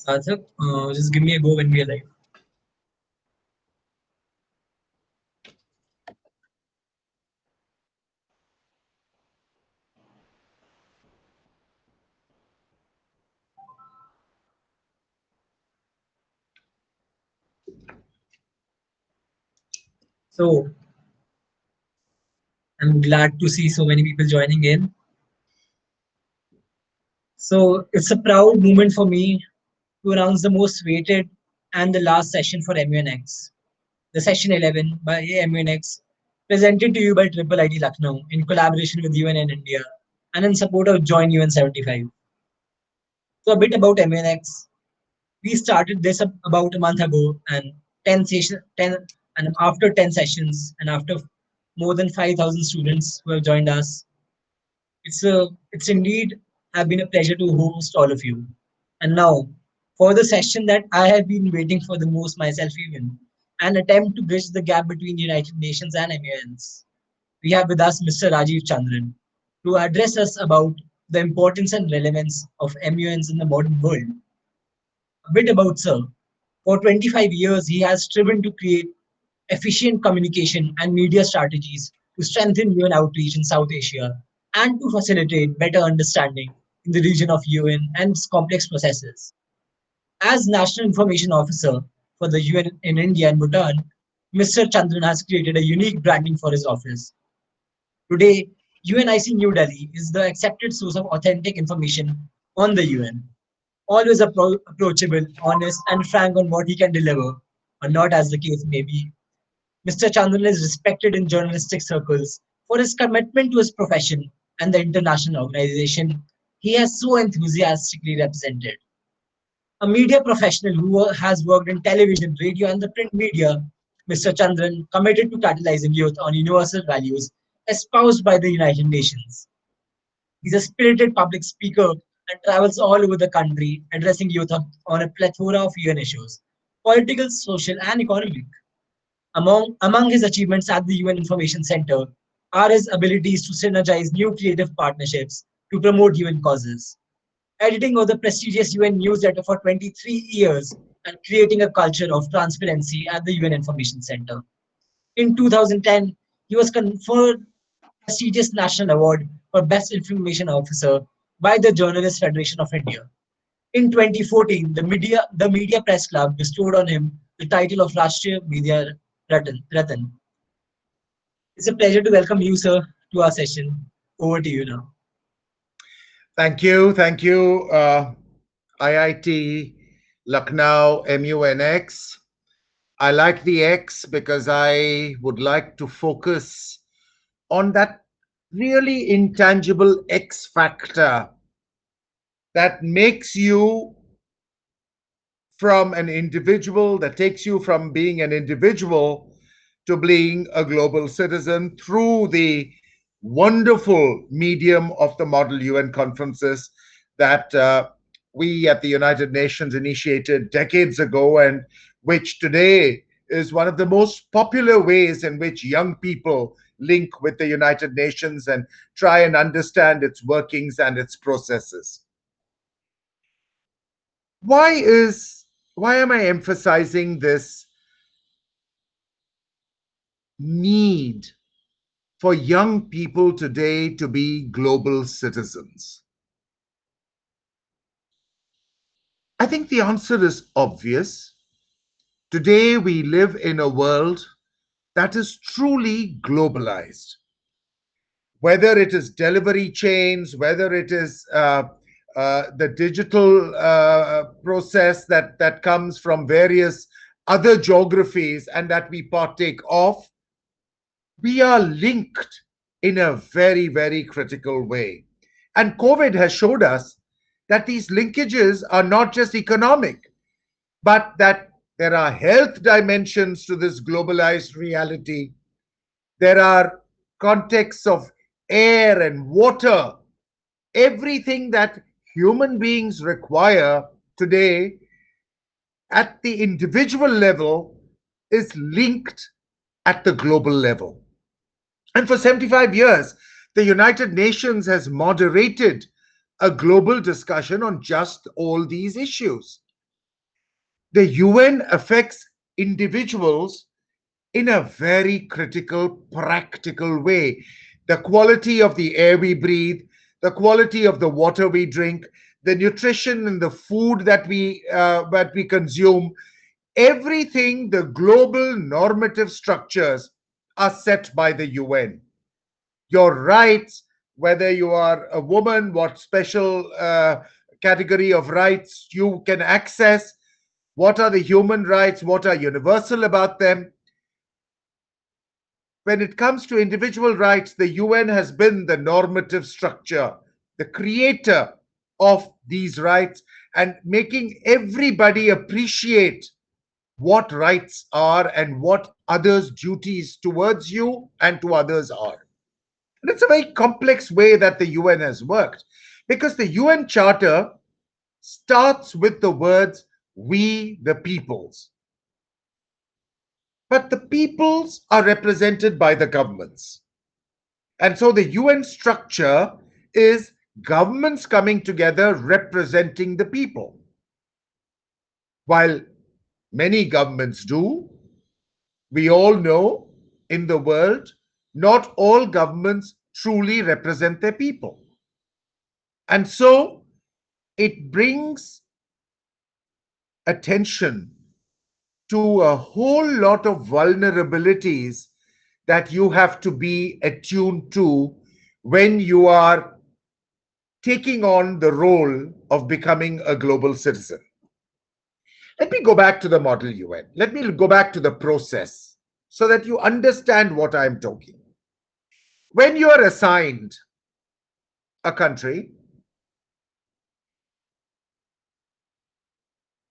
Sarthak, just give me a go when we are live. So I'm glad to see so many people joining in. So it's a proud moment for me to announce the most weighted and the last session for MUNx, the session 11 by MUNx, presented to you by IIIT Lucknow in collaboration with UN and India and in support of Join UN 75. So a bit about MUNx. We started this about a month ago, and 10 and after 10 sessions and after more than 5,000 students who have joined us, it's indeed have been a pleasure to host all of you. And now, for the session that I have been waiting for the most myself, even an attempt to bridge the gap between United Nations and MUNs. We have with us Mr. Rajiv Chandran to address us about the importance and relevance of MUNs in the modern world. A bit about Sir. For 25 years, he has striven to create efficient communication and media strategies to strengthen UN outreach in South Asia and to facilitate better understanding in the region of UN and its complex processes. As National Information Officer for the UN in India and Bhutan, Mr. Chandran has created a unique branding for his office. Today, UNIC New Delhi is the accepted source of authentic information on the UN, always approachable, honest, and frank on what he can deliver, or not as the case may be. Mr. Chandran is respected in journalistic circles for his commitment to his profession and the international organization he has so enthusiastically represented. A media professional who has worked in television, radio, and the print media, Mr. Chandran committed to catalyzing youth on universal values espoused by the United Nations. He's a spirited public speaker and travels all over the country addressing youth on a plethora of UN issues, political, social, and economic. Among his achievements at the UN Information Center are his abilities to synergize new creative partnerships to promote UN causes, editing of the prestigious UN newsletter for 23 years, and creating a culture of transparency at the UN Information Center. In 2010, he was conferred prestigious national award for Best Information Officer by the Journalist Federation of India. In 2014, the Media Press Club bestowed on him the title of Rashtriya Media Ratan. It's a pleasure to welcome you, sir, to our session. Over to you now. Thank you, IIT Lucknow MUNx. I like the X because I would like to focus on that really intangible X factor that makes you from an individual, that takes you from being an individual to being a global citizen through the wonderful medium of the Model UN conferences that we at the United Nations initiated decades ago, and which today is one of the most popular ways in which young people link with the United Nations and try and understand its workings and its processes. Why is why am I emphasizing this need for young people today to be global citizens? I think the answer is obvious. Today, we live in a world that is truly globalized. Whether it is delivery chains, whether it is the digital process that comes from various other geographies and that we partake of, we are linked in a very, very critical way. And COVID has showed us that these linkages are not just economic, but that there are health dimensions to this globalized reality. There are contexts of air and water, everything that human beings require today at the individual level is linked at the global level. And for 75 years, the United Nations has moderated a global discussion on just all these issues. The UN affects individuals in a very critical, practical way. The quality of the air we breathe, the quality of the water we drink, the nutrition and the food that we consume, everything, the global normative structures are set by the UN. Your rights, whether you are a woman, what special category of rights you can access, what are the human rights, what are universal about them. When it comes to individual rights, the UN has been the normative structure, the creator of these rights, and making everybody appreciate what rights are and what others' duties towards you and to others are. And it's a very complex way that the UN has worked because the UN Charter starts with the words, we the peoples. But the peoples are represented by the governments. And so the UN structure is governments coming together representing the people. While many governments do, we all know in the world, not all governments truly represent their people. And so it brings attention to a whole lot of vulnerabilities that you have to be attuned to when you are taking on the role of becoming a global citizen. Let me go back to the Model UN. Let me go back to the process so that you understand what I'm talking. When you are assigned a country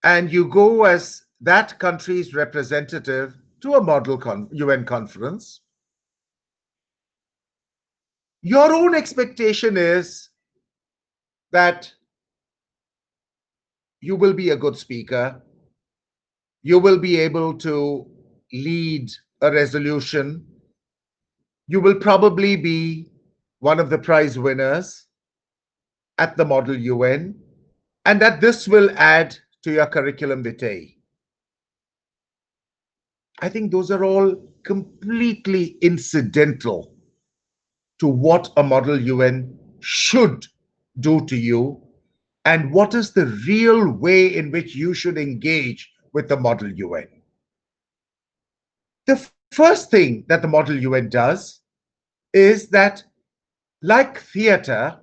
and you go as that country's representative to a UN conference, your own expectation is that you will be a good speaker, you will be able to lead a resolution, you will probably be one of the prize winners at the Model UN, and that this will add to your curriculum vitae. I think those are all completely incidental to what a Model UN should do to you and what is the real way in which you should engage with the Model UN. The first thing that the Model UN does is that, like theater,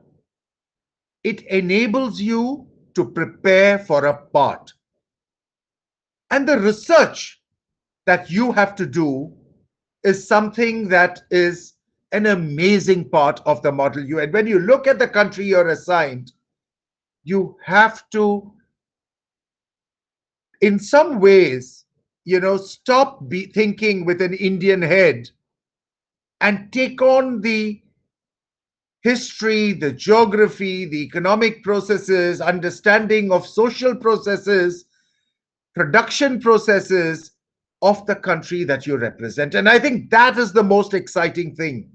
it enables you to prepare for a part. And the research that you have to do is something that is an amazing part of the Model UN. When you look at the country you're assigned, you have to, in some ways, stop thinking with an Indian head and take on the history, the geography, the economic processes, understanding of social processes, production processes of the country that you represent. And I think that is the most exciting thing,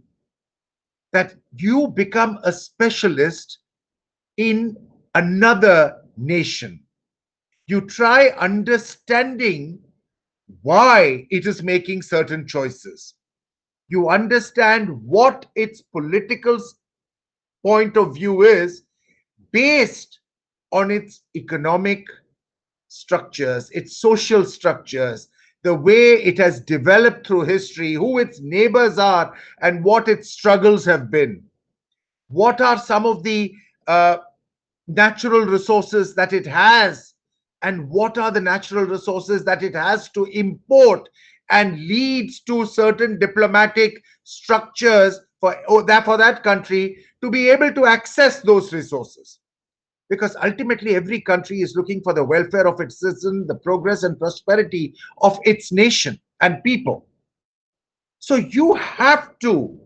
that you become a specialist in another nation. You try understanding why it is making certain choices. You understand what its political point of view is based on its economic structures, its social structures, the way it has developed through history, who its neighbors are, and what its struggles have been. What are some of the natural resources that it has, and what are the natural resources that it has to import and leads to certain diplomatic structures for that country to be able to access those resources. Because ultimately, every country is looking for the welfare of its citizens, the progress and prosperity of its nation and people. So you have to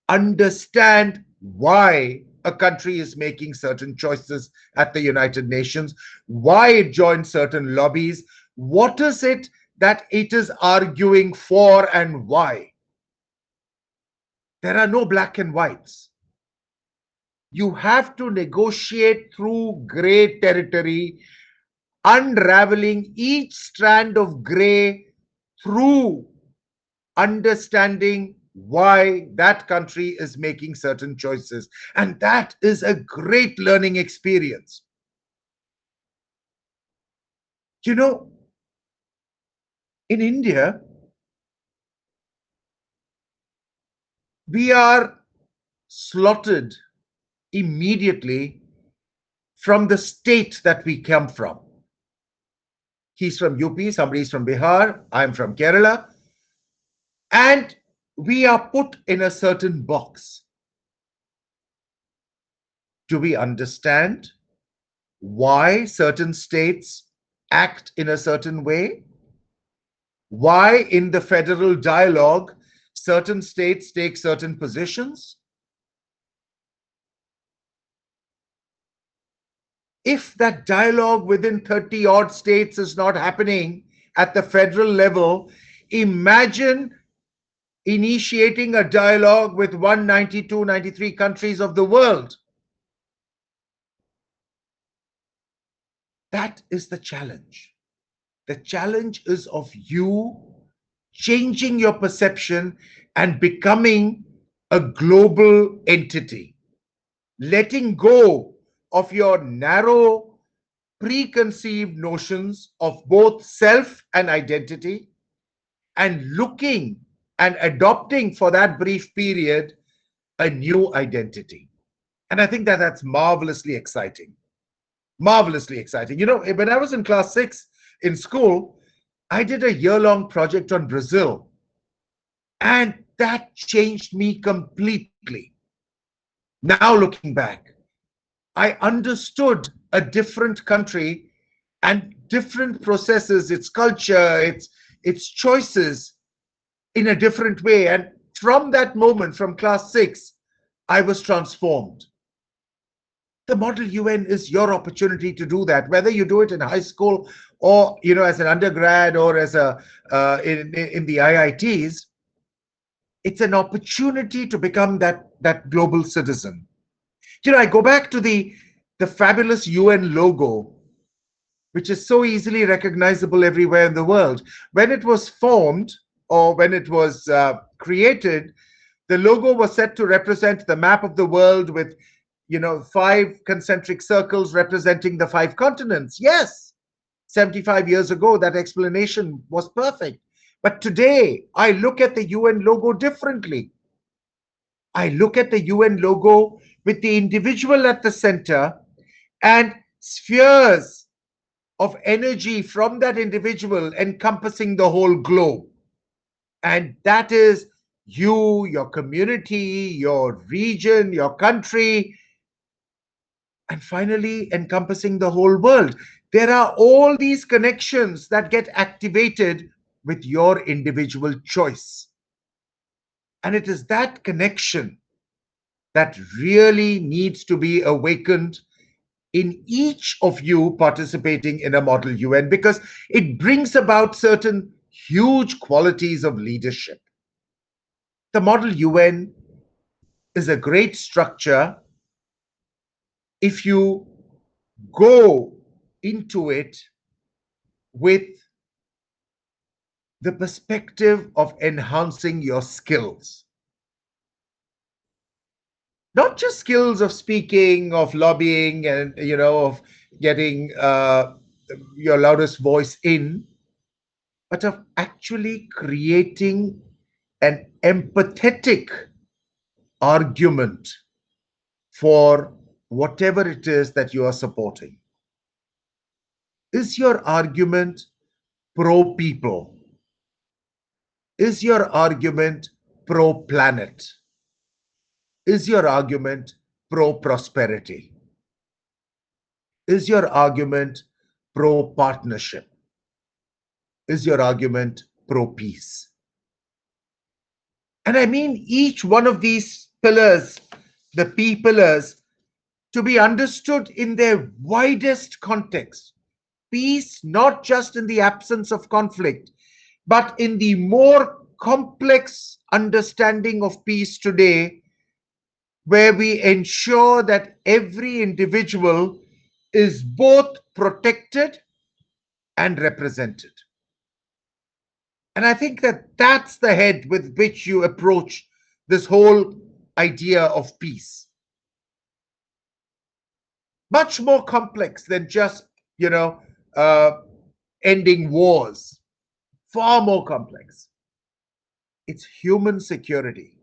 understand why a country is making certain choices at the United Nations, why it joins certain lobbies, what is it that it is arguing for, and why. There are no black and whites. You have to negotiate through gray territory unraveling each strand of gray through understanding why that country is making certain choices. And that is a great learning experience. You know, in India, we are slaughtered immediately from the state that we come from. He's from UP, somebody's from Bihar, I'm from Kerala, and we are put in a certain box. Do we understand why certain states act in a certain way? Why, in the federal dialogue, certain states take certain positions? If that dialogue within 30 odd states is not happening at the federal level, imagine initiating a dialogue with 192, 93 countries of the world. That is the challenge. The challenge is of you changing your perception and becoming a global entity, letting go of your narrow, preconceived notions of both self and identity, and looking and adopting for that brief period a new identity. And I think that that's marvelously exciting. Marvelously exciting. You know, when I was in class 6 in school, I did a year-long project on Brazil, and that changed me completely. Now, looking back, I understood a different country and different processes, its culture, its choices in a different way. And from that moment, from class 6, I was transformed. The Model UN is your opportunity to do that, whether you do it in high school or, you know, as an undergrad or as a in the IITs. It's an opportunity to become that global citizen. You know, I go back to the fabulous UN logo, which is so easily recognizable everywhere in the world. When it was formed, or when it was created, the logo was set to represent the map of the world with, you know, 5 concentric circles representing the 5 continents. Yes, 75 years ago, that explanation was perfect. But today, I look at the UN logo differently. I look at the UN logo with the individual at the center and spheres of energy from that individual encompassing the whole globe. And that is you, your community, your region, your country, and finally encompassing the whole world. There are all these connections that get activated with your individual choice. And it is that connection that really needs to be awakened in each of you participating in a Model UN, because it brings about certain huge qualities of leadership. The Model UN is a great structure if you go into it with the perspective of enhancing your skills. Not just skills of speaking, of lobbying, and, you know, of getting your loudest voice in, but of actually creating an empathetic argument for whatever it is that you are supporting. Is your argument pro people? Is your argument pro planet? Is your argument pro prosperity? Is your argument pro partnership? Is your argument pro peace? And I mean each one of these pillars, the P pillars, to be understood in their widest context. Peace, not just in the absence of conflict, but in the more complex understanding of peace today, where we ensure that every individual is both protected and represented. And I think that that's the head with which you approach this whole idea of peace. Much more complex than just, you know, uh, ending wars. Far more complex. It's human security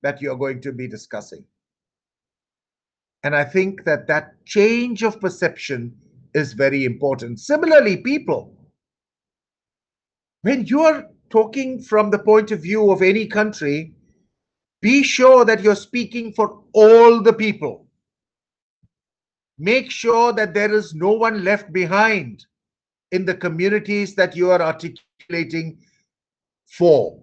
that you're going to be discussing. And I think that that change of perception is very important. Similarly, people, when you are talking from the point of view of any country, be sure that you're speaking for all the people. Make sure that there is no one left behind in the communities that you are articulating for.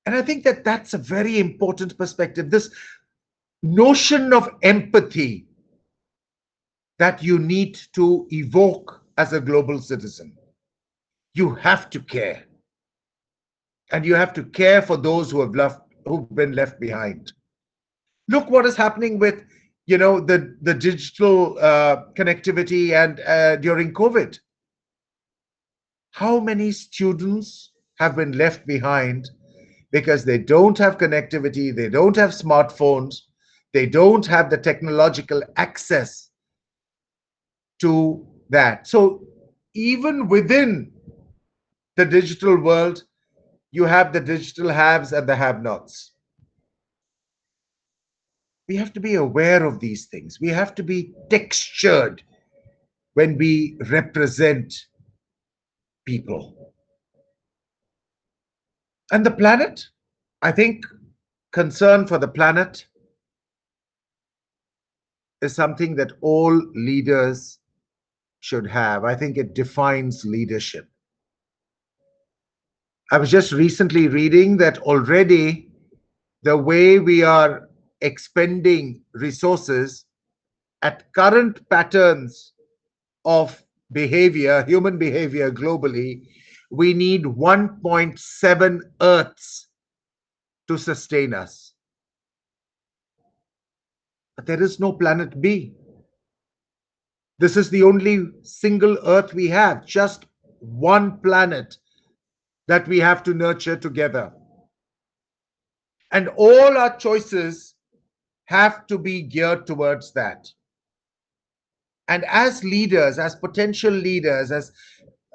And I think that that's a very important perspective. This notion of empathy that you need to evoke as a global citizen. You have to care. And you have to care for those who've been left behind. Look what is happening with, the digital connectivity and during COVID. How many students have been left behind because they don't have connectivity, they don't have smartphones, they don't have the technological access to that. So even within the digital world, you have the digital haves and the have-nots. We have to be aware of these things. We have to be textured when we represent people. And the planet, I think concern for the planet is something that all leaders should have. I think it defines leadership. I was just recently reading that already the way we are expending resources at current patterns of behavior, human behavior globally, we need 1.7 Earths to sustain us. But there is no planet B. This is the only single Earth we have, just one planet that we have to nurture together. And all our choices have to be geared towards that. And as leaders, as potential leaders,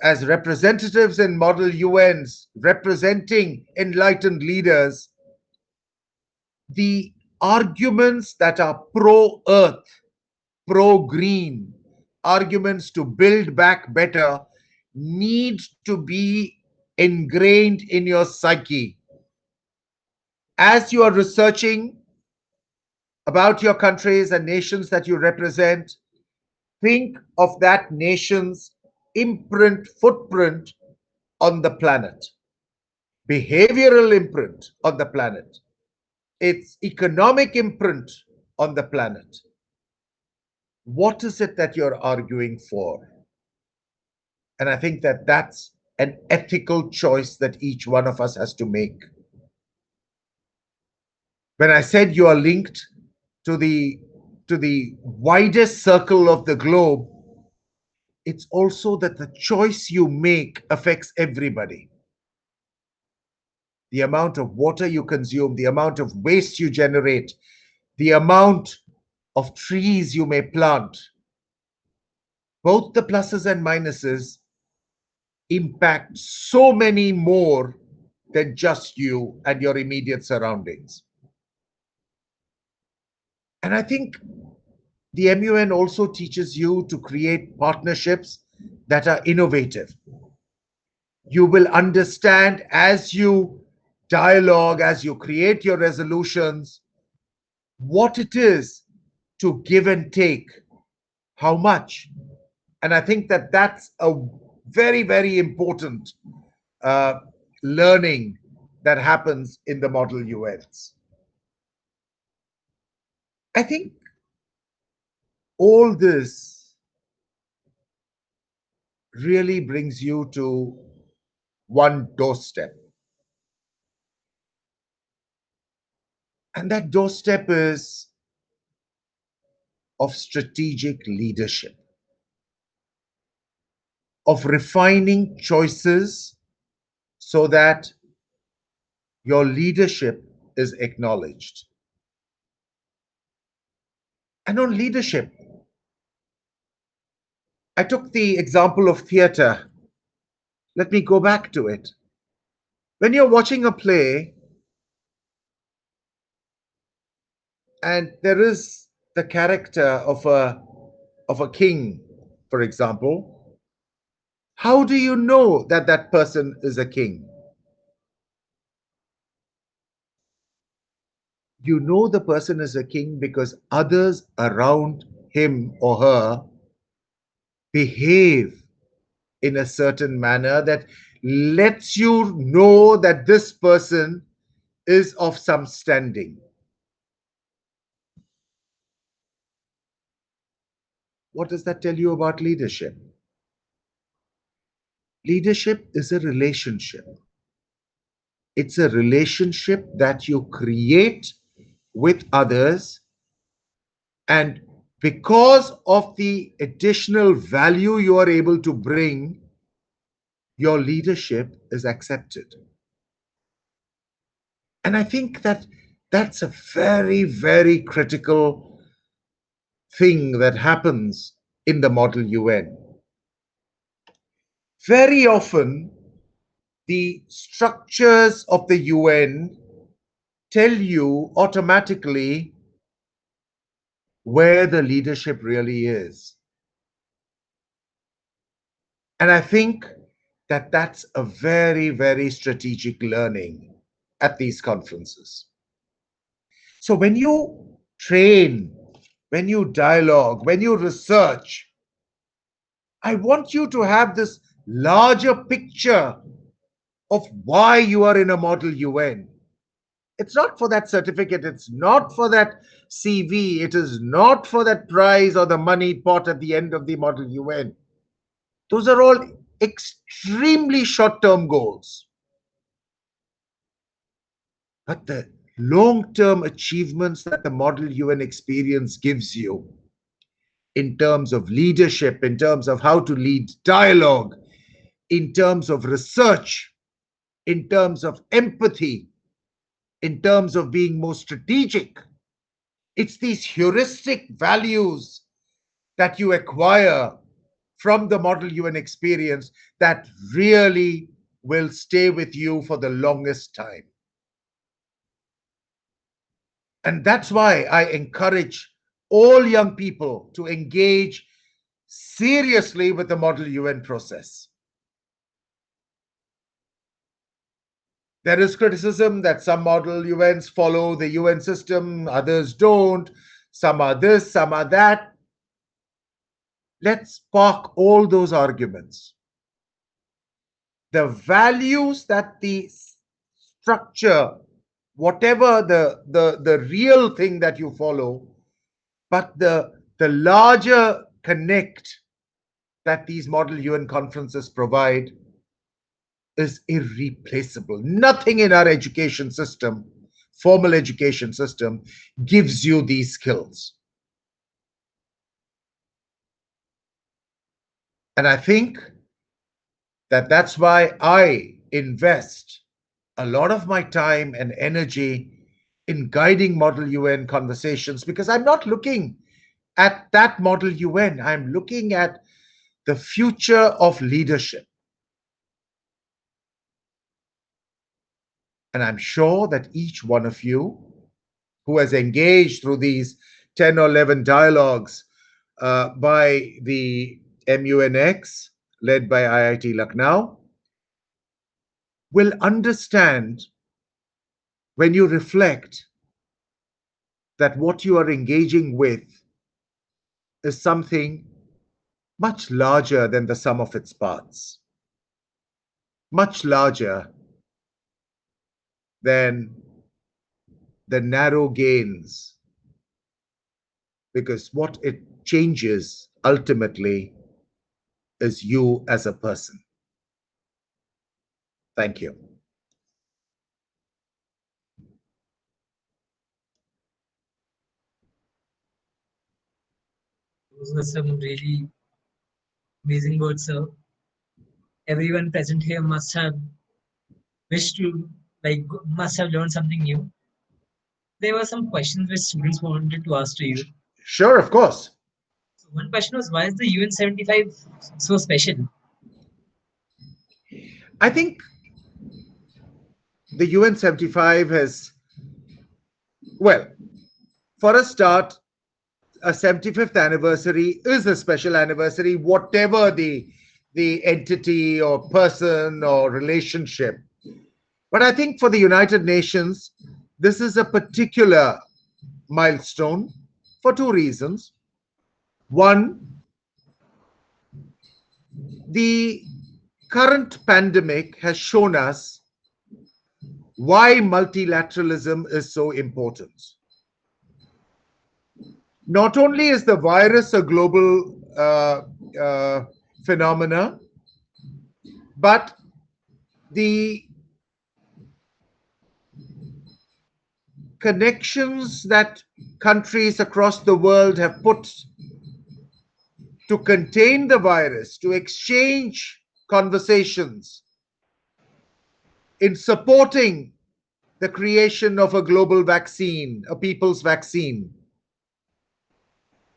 as representatives in Model UNs, representing enlightened leaders, the arguments that are pro-earth, pro-green, arguments to build back better need to be ingrained in your psyche. As you are researching about your countries and nations that you represent, think of that nation's footprint on the planet, behavioral imprint on the planet, its economic imprint on the planet. What is it that you're arguing for? And I think that that's an ethical choice that each one of us has to make. When I said you are linked to the widest circle of the globe, it's also that the choice you make affects everybody. The amount of water you consume, the amount of waste you generate, the amount of trees you may plant, both the pluses and minuses impact so many more than just you and your immediate surroundings. And I think the MUN also teaches you to create partnerships that are innovative. You will understand as you dialogue, as you create your resolutions, what it is to give and take, how much. And I think that that's a very, very important uh, learning that happens in the Model UNs. I think all this really brings you to one doorstep. And that doorstep is of strategic leadership. of refining choices so that your leadership is acknowledged. And on leadership, I took the example of theater. Let me go back to it. When you're watching a play and there is the character of a king, for example, how do you know that that person is a king? You know the person is a king because others around him or her behave in a certain manner that lets you know that this person is of some standing. What does that tell you about leadership? Leadership is a relationship. It's a relationship that you create with others, and because of the additional value you are able to bring, your leadership is accepted. And I think that that's a very, very critical thing that happens in the Model UN. Very often, the structures of the UN tell you automatically where the leadership really is. And I think that that's a very, very strategic learning at these conferences. So when you train, when you dialogue, when you research, I want you to have this larger picture of why you are in a Model UN. It's not for that certificate, it's not for that CV, it is not for that prize or the money pot at the end of the Model UN. Those are all extremely short term goals. But the long term achievements that the Model UN experience gives you in terms of leadership, in terms of how to lead dialogue, in terms of research, in terms of empathy, in terms of being more strategic. It's these heuristic values that you acquire from the Model UN experience that really will stay with you for the longest time. And that's why I encourage all young people to engage seriously with the Model UN process. There is criticism that some Model UNs follow the UN system, others don't. Some are this, some are that. Let's park all those arguments. The values that the structure, whatever the real thing that you follow, but the larger connect that these Model UN conferences provide is irreplaceable. Nothing in our education system, formal education system, gives you these skills. And I think that that's why I invest a lot of my time and energy in guiding Model UN conversations, because I'm not looking at that Model UN, I'm looking at the future of leadership. And I'm sure that each one of you who has engaged through these 10 or 11 dialogues by the MUNx, led by IIT Lucknow, will understand when you reflect that what you are engaging with is something much larger than the sum of its parts, much larger than the narrow gains, because what it changes ultimately is you as a person. Thank you. Those were some really amazing words, sir. everyone present here must have wished to, like, must have learned something new. There were some questions which students wanted to ask to you. Sure, of course. So one question was, why is the UN 75 so special? I think the UN 75 has, well, for a start, a 75th anniversary is a special anniversary, whatever the entity or person or relationship. But I think for the United Nations, this is a particular milestone for two reasons. One, the current pandemic has shown us why multilateralism is so important. Not only is the virus a global phenomena, but the connections that countries across the world have put to contain the virus, to exchange conversations in supporting the creation of a global vaccine, a people's vaccine,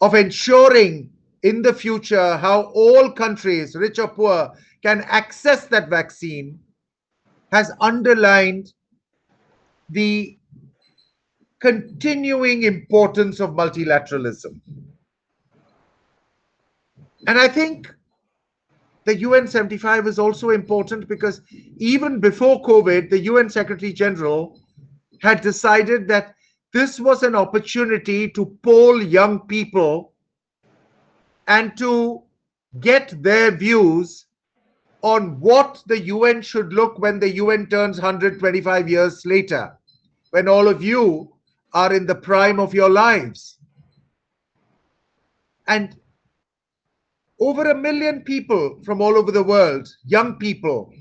of ensuring in the future how all countries, rich or poor, can access that vaccine, has underlined the continuing importance of multilateralism. And I think the UN 75 is also important because even before COVID, the UN Secretary General had decided that this was an opportunity to poll young people and to get their views on what the UN should look when the UN turns 125 years later, when all of you are in the prime of your lives. And over 1 million people from all over the world, young people,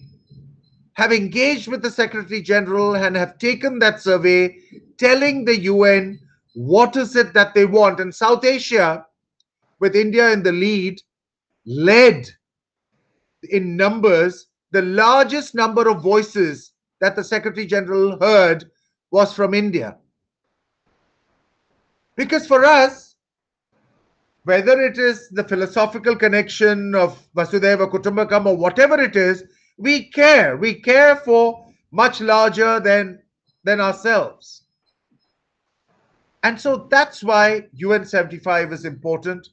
have engaged with the Secretary General and have taken that survey telling the UN what is it that they want. And South Asia, with India in the lead, led in numbers. The largest number of voices that the Secretary General heard was from India. Because for us, whether it is the philosophical connection of Vasudhaiva Kutumbakam or whatever it is, we care. We care for much larger than ourselves. And so that's why UN 75 is important.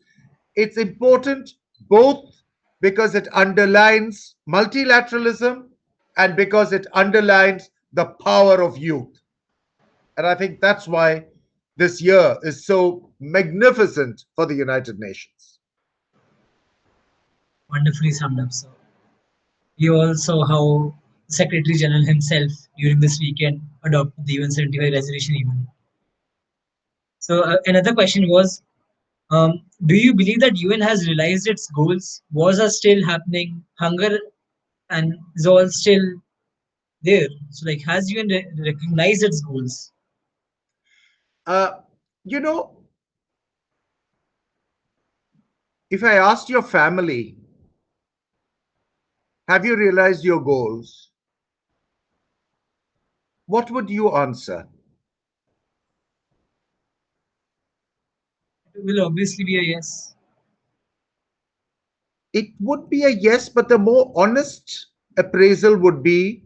It's important both because it underlines multilateralism and because it underlines the power of youth. And I think that's why this year is so magnificent for the United Nations. Wonderfully summed up. So you all saw how Secretary General himself during this weekend adopted the UN 75 resolution even. So another question was, do you believe that UN has realized its goals? Wars are still happening, hunger and is all still there. So like, has UN recognized its goals? Uh, you know, if I asked your family, have you realized your goals? What would you answer? It will obviously be a yes. It would be a yes, but the more honest appraisal would be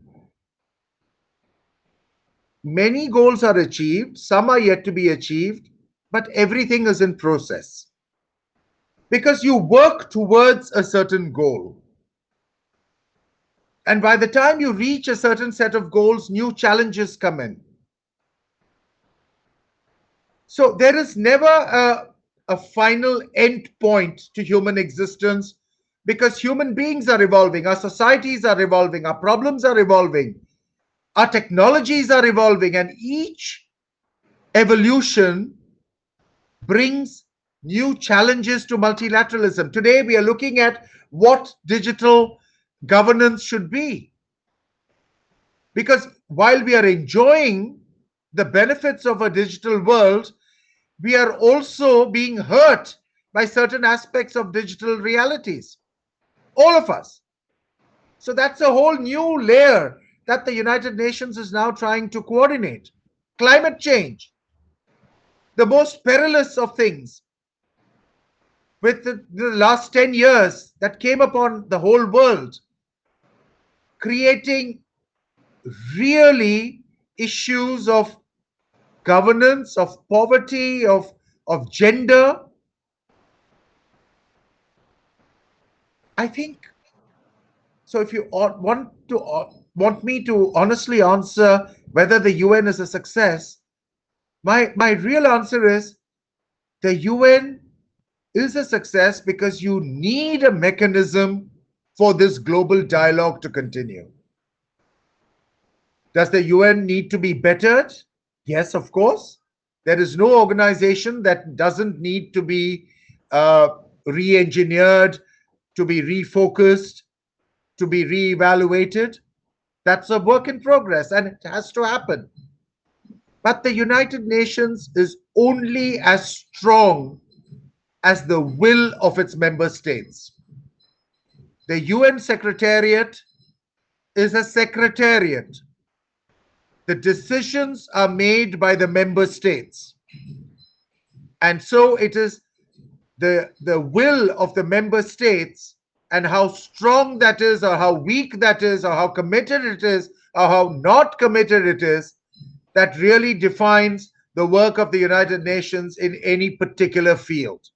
many goals are achieved, some are yet to be achieved, but everything is in process. Because you work towards a certain goal. And by the time you reach a certain set of goals, new challenges come in. So there is never a final end point to human existence because human beings are evolving, our societies are evolving, our problems are evolving, our technologies are evolving, and each evolution brings new challenges to multilateralism. Today, we are looking at what digital governance should be. Because while we are enjoying the benefits of a digital world, we are also being hurt by certain aspects of digital realities. All of us. So that's a whole new layer that the United Nations is now trying to coordinate. Climate change, the most perilous of things, with the last 10 years that came upon the whole world, creating really issues of governance, of poverty, of gender. I think so. If you want me to honestly answer whether the UN is a success, my real answer is the UN is a success because you need a mechanism for this global dialogue to continue. Does the UN need to be bettered? Yes, of course. There is no organization that doesn't need to be uh, re engineered, to be refocused, to be re-evaluated. That's a work in progress and it has to happen. But the United Nations is only as strong as the will of its member states. The UN Secretariat is a secretariat. The decisions are made by the member states. And so it is the will of the member states and how strong that is, or how weak that is, or how committed it is, or how not committed it is, that really defines the work of the United Nations in any particular field.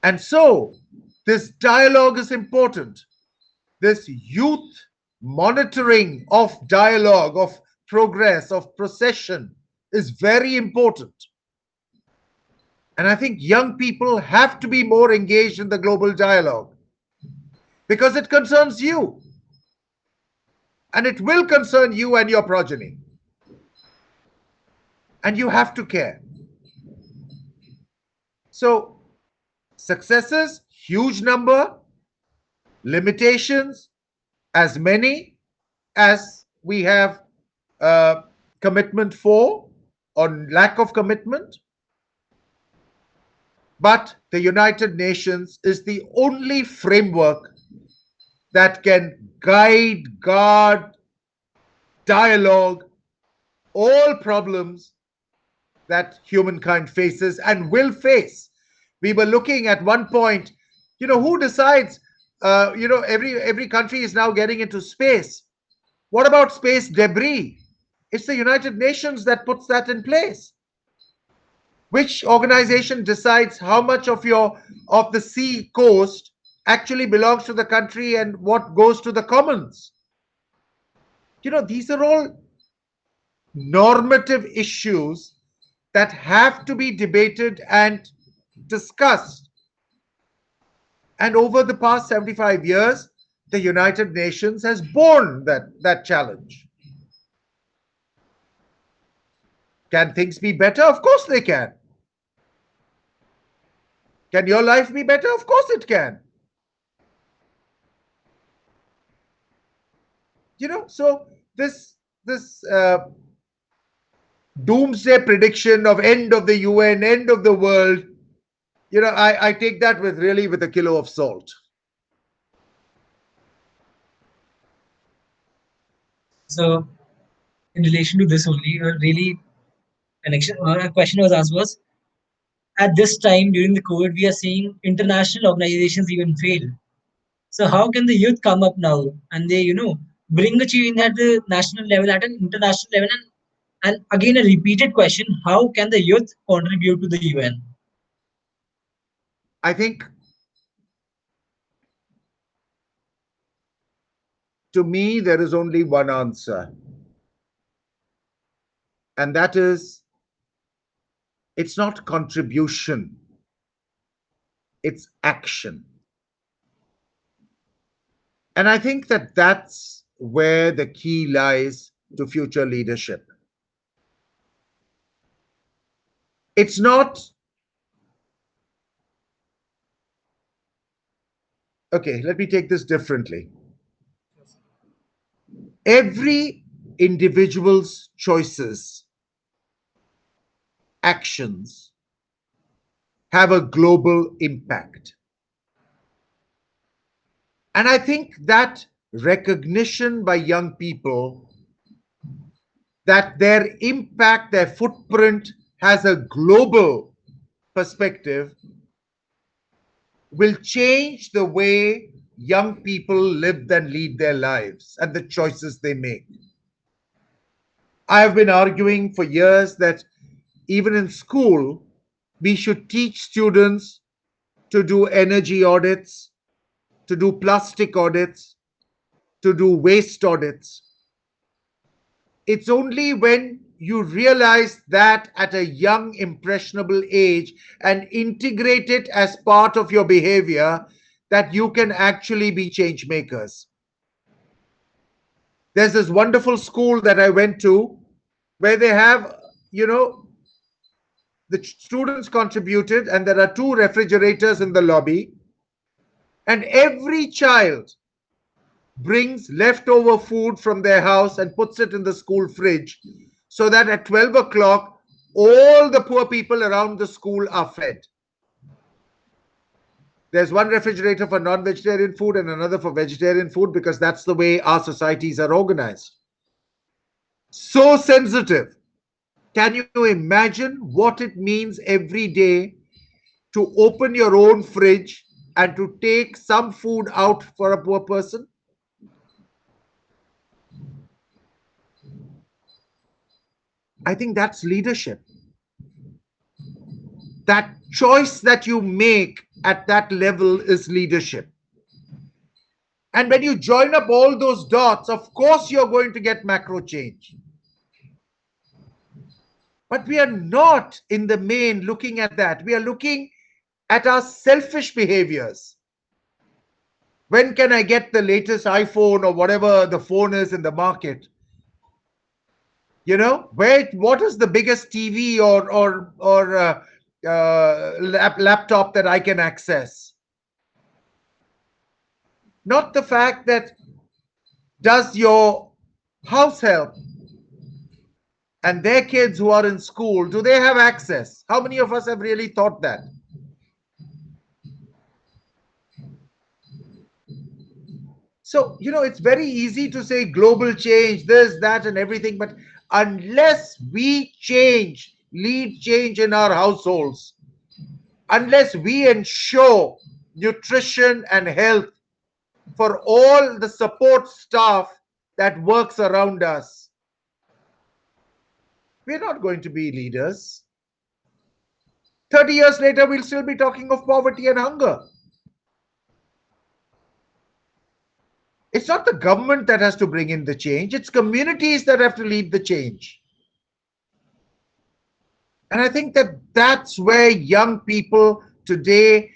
And so, this dialogue is important. This youth monitoring of dialogue, of progress, of procession is very important. And I think young people have to be more engaged in the global dialogue because it concerns you. And it will concern you and your progeny. And you have to care. So, successes, huge number, limitations, as many as we have uh, commitment for or lack of commitment. But the United Nations is the only framework that can guide, guard, dialogue all problems that humankind faces and will face. We were looking at one point, who decides? Every country is now getting into space. What about space debris? It's the United Nations that puts that in place. Which organization decides how much of the sea coast actually belongs to the country and what goes to the commons? These are all normative issues that have to be debated and discussed. And over the past 75 years, the United Nations has borne that challenge. Can things be better? Of course they can. Can your life be better? Of course it can. So this doomsday prediction of end of the UN, end of the world, I take that with a kilo of salt. So, in relation to this only, a question was asked was, at this time during the COVID, we are seeing international organizations even fail. So how can the youth come up now and they, bring a change at the national level, at an international level, and again a repeated question: how can the youth contribute to the UN? I think, to me, there is only one answer, and that is it's not contribution, it's action. And I think that that's where the key lies to future leadership. It's not, okay, let me take this differently. Every individual's choices, actions, have a global impact. And I think that recognition by young people that their impact, their footprint has a global perspective will change the way young people live and lead their lives and the choices they make. I have been arguing for years that even in school, we should teach students to do energy audits, to do plastic audits, to do waste audits. It's only when you realize that at a young, impressionable age and integrate it as part of your behavior that you can actually be change makers. There's this wonderful school that I went to where they have, you know, the students contributed, and there are two refrigerators in the lobby, and every child brings leftover food from their house and puts it in the school fridge so that at 12 o'clock, all the poor people around the school are fed. There's one refrigerator for non-vegetarian food and another for vegetarian food because that's the way our societies are organized. So sensitive. Can you imagine what it means every day to open your own fridge and to take some food out for a poor person? I think that's leadership. That choice that you make at that level is leadership. And when you join up all those dots, of course, you're going to get macro change. But we are not in the main looking at that. We are looking at our selfish behaviors. When can I get the latest iPhone or whatever the phone is in the market? You know, what is the biggest TV or laptop that I can access? Not the fact that does your house help and their kids who are in school, do they have access? How many of us have really thought that? So, it's very easy to say global change, this, that, and everything, but unless we change, lead change in our households, unless we ensure nutrition and health for all the support staff that works around us, we're not going to be leaders. 30 years later, we'll still be talking of poverty and hunger. It's not the government that has to bring in the change, it's communities that have to lead the change. And I think that that's where young people today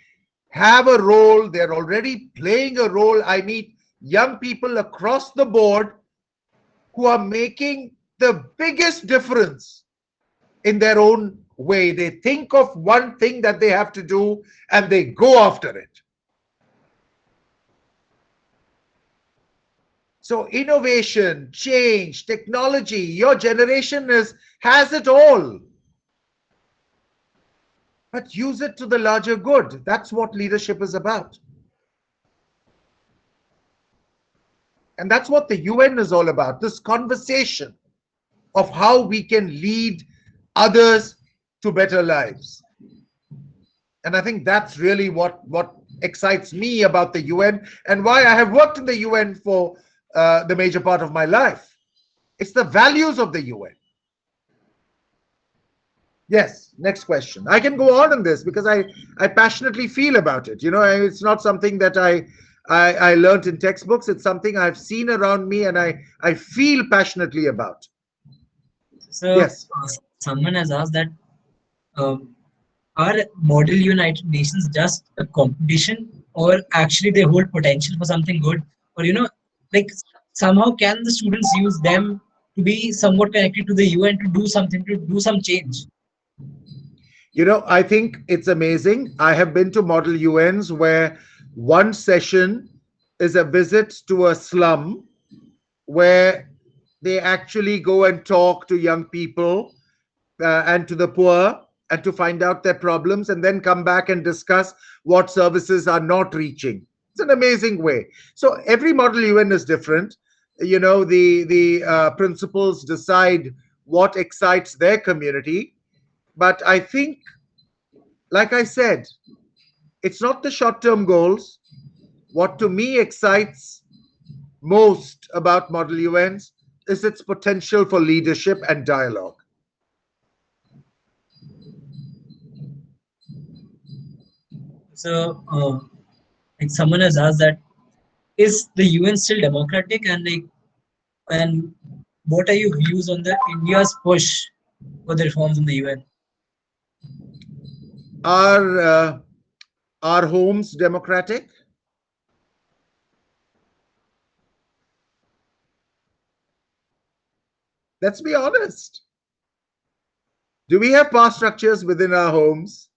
have a role. They're already playing a role. I meet young people across the board who are making the biggest difference in their own way. They think of one thing that they have to do and they go after it. So innovation, change, technology, your generation has it all. But use it to the larger good. That's what leadership is about. And that's what the UN is all about, this conversation of how we can lead others to better lives. And I think that's really what excites me about the UN and why I have worked in the UN for the major part of my life. It's the values of the UN. Yes, next question. I can go on in this because I passionately feel about it. It's not something that I learned in textbooks. It's something I've seen around me and I feel passionately about. So, yes. Someone has asked that are Model United Nations just a competition, or actually they hold potential for something good? Or, like somehow can the students use them to be somewhat connected to the UN to do something, to do some change? I think it's amazing. I have been to Model UNs where one session is a visit to a slum where they actually go and talk to young people and to the poor and to find out their problems and then come back and discuss what services are not reaching. It's an amazing way. So every model UN is different. The principals decide what excites their community. But I think, like I said, it's not the short-term goals. What to me excites most about model UNs is its potential for leadership and dialogue. So, like someone has asked that is the UN still democratic, and what are your views on the India's push for the reforms in the UN? Are homes democratic? Let's be honest. Do we have power structures within our homes?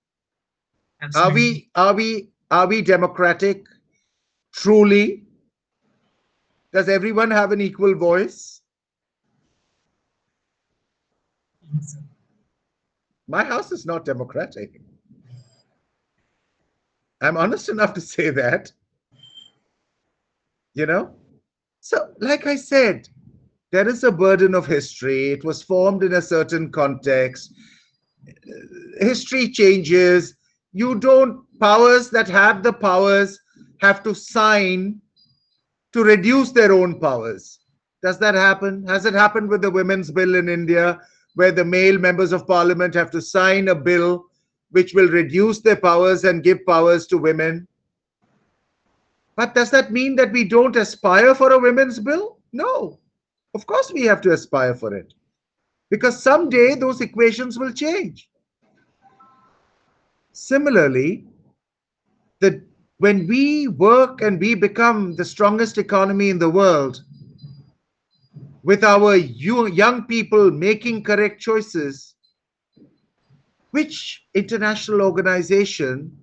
Are Absolutely. we are we are we democratic truly? Does everyone have an equal voice? My house is not democratic. I'm honest enough to say that, you know? So, like I said, there is a burden of history. It was formed in a certain context. History changes. You don't, powers that have the powers have to sign to reduce their own powers. Does that happen? Has it happened with the women's bill in India, where the male members of parliament have to sign a bill which will reduce their powers and give powers to women? But does that mean that we don't aspire for a women's bill? No. Of course, we have to aspire for it because someday those equations will change. Similarly, the, when we work and we become the strongest economy in the world, with our young people making correct choices, which international organization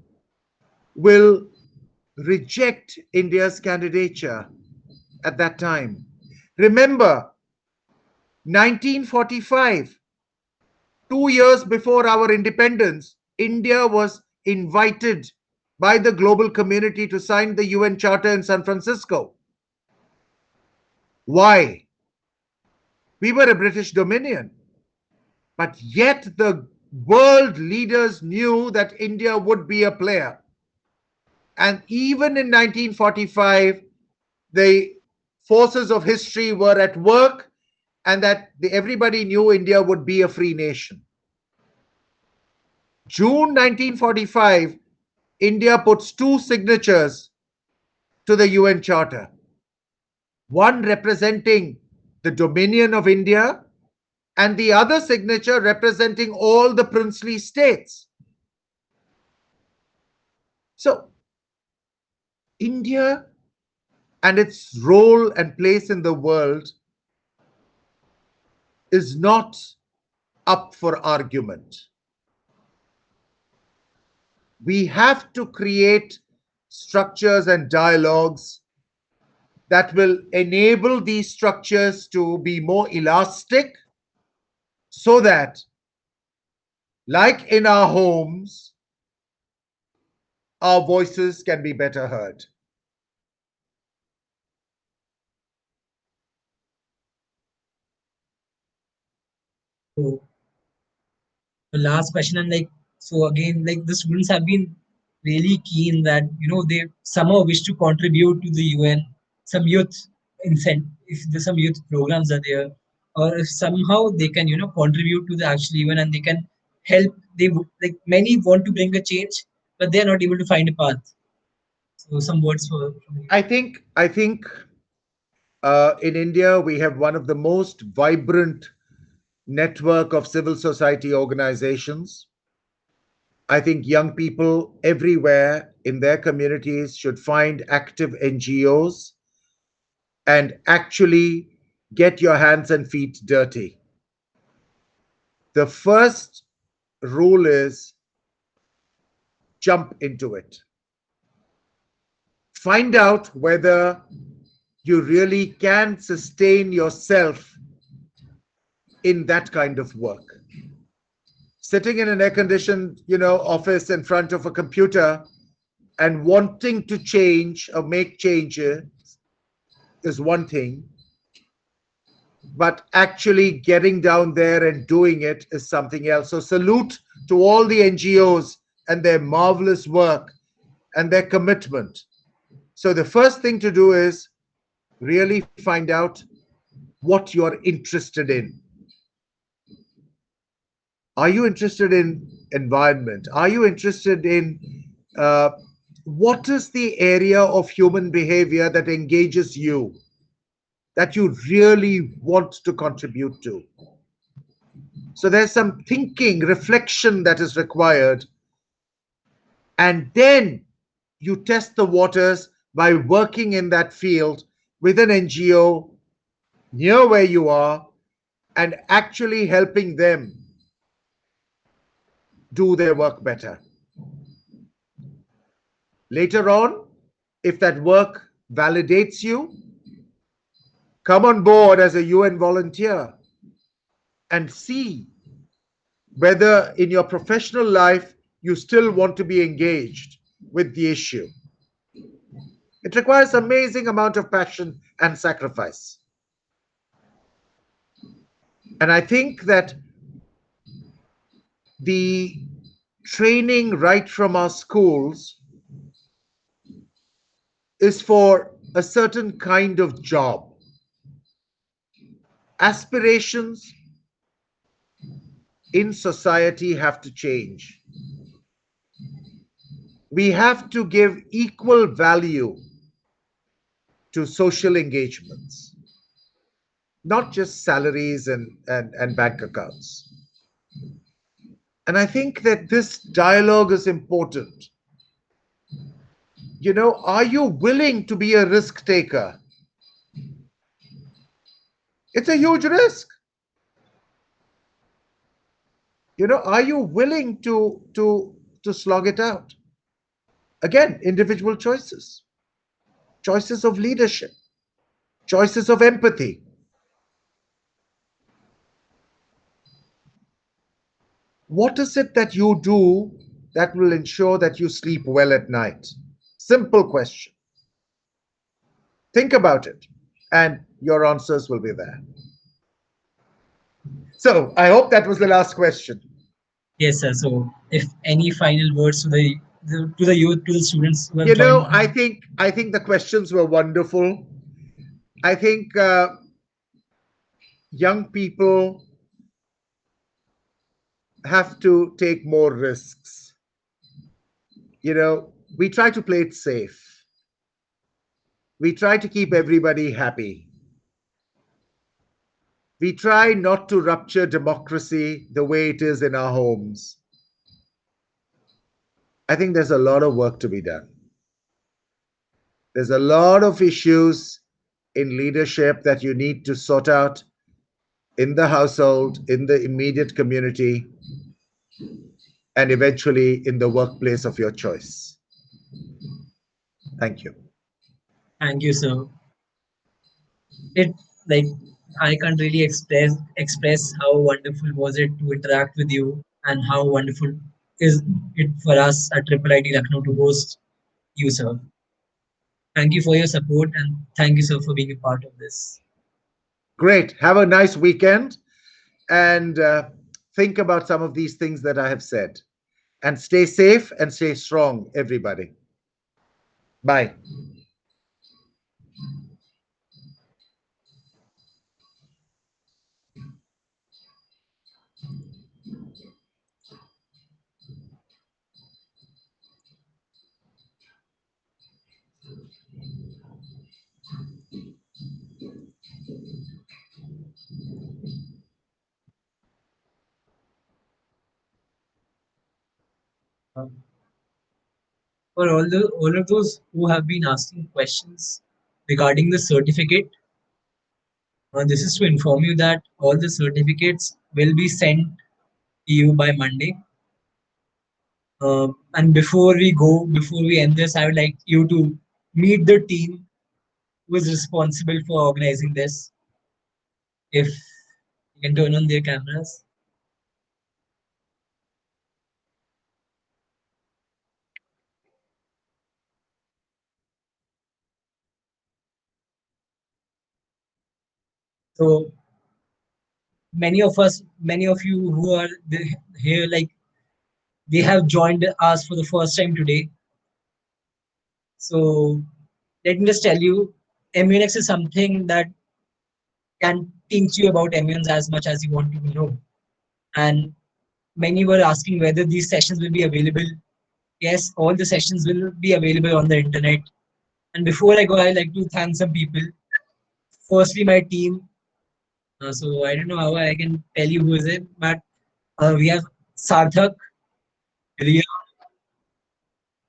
will reject India's candidature at that time? Remember, 1945, 2 years before our independence, India was invited by the global community to sign the UN Charter in San Francisco. Why? We were a British dominion. But yet the world leaders knew that India would be a player. And even in 1945, the forces of history were at work and that everybody knew India would be a free nation. June 1945, India puts two signatures to the UN Charter, one representing the dominion of India and the other signature representing all the princely states. So, India and its role and place in the world is not up for argument. We have to create structures and dialogues that will enable these structures to be more elastic so that, like in our homes, our voices can be better heard. So the last question, and so again, the students have been really keen that they somehow wish to contribute to the UN, some youth incent if there's some youth programs are there, or if somehow they can contribute to the actual UN and they can help. They would like many want to bring a change, but they are not able to find a path. So some words for from you. I think in India we have one of the most vibrant network of civil society organizations. I think young people everywhere in their communities should find active NGOs and actually get your hands and feet dirty. The first rule is jump into it. Find out whether you really can sustain yourself in that kind of work. Sitting in an air conditioned, office in front of a computer and wanting to change or make changes is one thing, but actually getting down there and doing it is something else. So, salute to all the NGOs and their marvelous work and their commitment. So, the first thing to do is really find out what you're interested in. Are you interested in environment? Are you interested in uh, what is the area of human behavior that engages you, that you really want to contribute to? So there's some thinking, reflection that is required. And then you test the waters by working in that field with an NGO near where you are and actually helping them do their work better. Later on, if that work validates you, come on board as a UN volunteer and see whether in your professional life you still want to be engaged with the issue. It requires amazing amount of passion and sacrifice. And I think that the training right from our schools is for a certain kind of job. Aspirations in society have to change. We have to give equal value to social engagements, not just salaries and bank accounts. And I think that this dialogue is important. You know, are you willing to be a risk taker? It's a huge risk. You know, are you willing to slog it out? Again, individual choices, choices of leadership, choices of empathy. What is it that you do that will ensure that you sleep well at night? Simple question. Think about it, and your answers will be there. So I hope that was the last question. Yes, sir. So, if any final words to the youth, to the students who have You joined. know, I think the questions were wonderful. I think young people have to take more risks. You know, we try to play it safe. We try to keep everybody happy. We try not to rupture democracy the way it is in our homes. I think there's a lot of work to be done. There's a lot of issues in leadership that you need to sort out in the household, in the immediate community, and eventually in the workplace of your choice. Thank you. Thank you, sir. It like I can't really express how wonderful was it to interact with you, and how wonderful is it for us at Triple IT Lucknow to host you, sir. Thank you for your support, and thank you, sir, for being a part of this. Great. Have a nice weekend and think about some of these things that I have said. And stay safe and stay strong, everybody. Bye. For all of those who have been asking questions regarding the certificate, this is to inform you that all the certificates will be sent to you by Monday. And before we end this, I would like you to meet the team who is responsible for organizing this. If you can turn on their cameras. So many of us, many of you who are here, like they have joined us for the first time today. So let me just tell you, MUNx is something that can teach you about MUNs as much as you want to know. And many were asking whether these sessions will be available. Yes, all the sessions will be available on the internet. And before I go, I'd like to thank some people. Firstly, my team. So I don't know how I can tell you who is it, but we have Sarthak, Riya,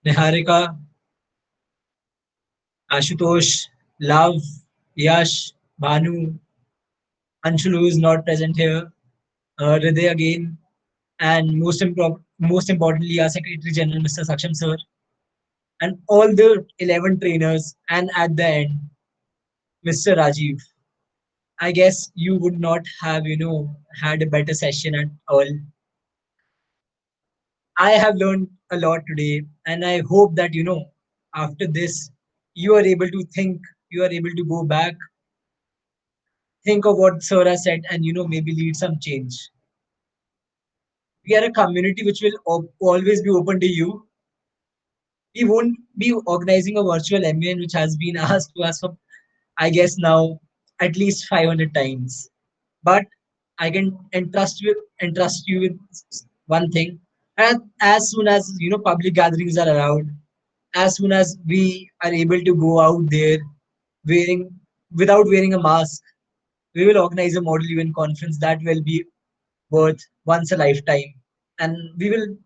Niharika, Ashutosh, Love, Yash, Bhanu, Anshulu is not present here, Hriday again, and most importantly, our Secretary General, Mr. Saksham Sir, and all the 11 trainers, and at the end, Mr. Rajiv. I guess you would not have, had a better session at all. I have learned a lot today, and I hope that, after this, you are able to think, you are able to go back, think of what Sir has said, and, maybe lead some change. We are a community which will always be open to you. We won't be organizing a virtual MUN, which has been asked to us for, I guess, now at least 500 times. But I can entrust you with one thing. And as soon as public gatherings are allowed, as soon as we are able to go out there wearing without wearing a mask, we will organize a Model UN conference that will be worth once a lifetime, and we will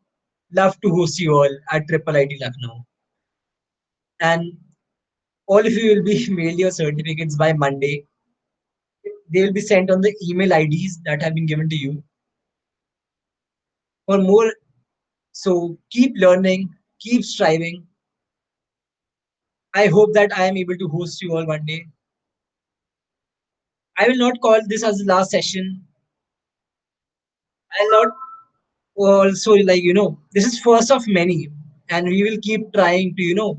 love to host you all at Triple IT Lucknow. And all of you will be mailed your certificates by Monday. They will be sent on the email IDs that have been given to you. For more, so keep learning, keep striving. I hope that I am able to host you all one day. I will not call this as the last session. I'll not also, like, this is first of many, and we will keep trying to,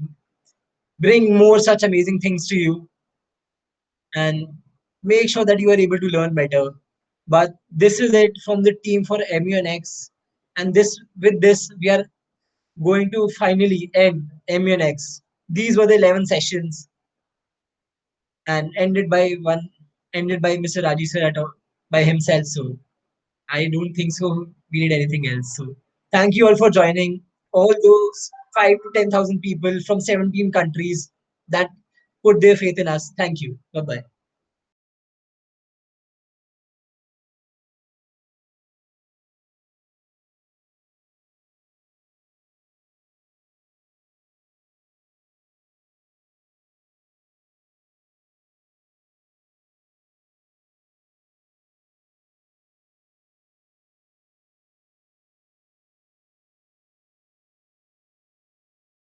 bring more such amazing things to you and make sure that you are able to learn better. But this is it from the team for MUNx. And this we are going to finally end MUNx. These were the 11 sessions and ended by Mr. Raji sir by himself. So I don't think so. We need anything else. So thank you all for joining. All those 5 to 10,000 people from 17 countries that put their faith in us. Thank you. Bye bye.